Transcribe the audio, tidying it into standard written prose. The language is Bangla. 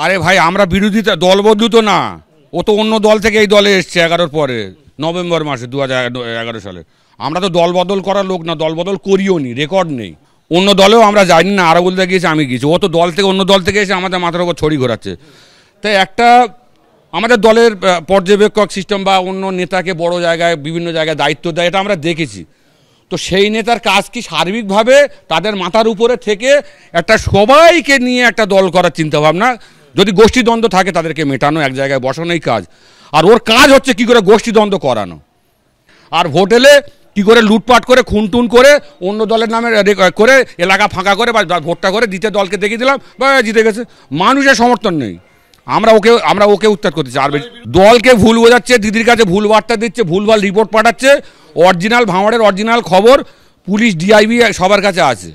আরে ভাই আমরা বিরোধিতা দলবদ্ধ তো না, ও তো অন্য দল থেকে এই দলে এসছে 11-র পরে, নভেম্বর মাসে 2011 সালে। আমরা তো দল বদল করার লোক না, দল বদল করিও নি, রেকর্ড নেই। অন্য দলেও আমরা যাইনি না, আরো বলতে গিয়েছি আমি গিয়েছি, ও তো দল থেকে অন্য দল থেকে এসে আমাদের মাথার উপর ছড়ি ঘোরাচ্ছে। তাই একটা আমাদের দলের পর্যবেক্ষক সিস্টেম বা অন্য নেতাকে বড় জায়গায় বিভিন্ন জায়গায় দায়িত্ব দেয়, এটা আমরা দেখেছি। তো সেই নেতার কাজ কি সার্বিকভাবে তাদের মাথার উপরে থেকে একটা সবাইকে নিয়ে একটা দল করার চিন্তাভাবনা, যদি গোষ্ঠীদ্বন্দ্ব থাকে তাদেরকে মেটানো, এক জায়গায় বসানোই কাজ। আর ওর কাজ হচ্ছে কি করে গোষ্ঠীদ্বন্দ্ব করানো, আর ভোট এলে কী করে লুটপাট করে খুনটুন করে অন্য দলের নামে করে এলাকা ফাঁকা করে বা ভোটটা করে দ্বিতীয় দলকে দেখিয়ে দিলাম বা জিতে গেছে। মানুষের সমর্থন নেই, আমরা ওকে উত্তর করতেছি। আর দলকে ভুল বোঝাচ্ছে, দিদির কাছে ভুল বার্তা দিচ্ছে, ভুলভাল রিপোর্ট পাঠাচ্ছে। অরিজিনাল ভাঙড়ের অরিজিনাল খবর পুলিশ, ডিআইবি সবার কাছে আছে।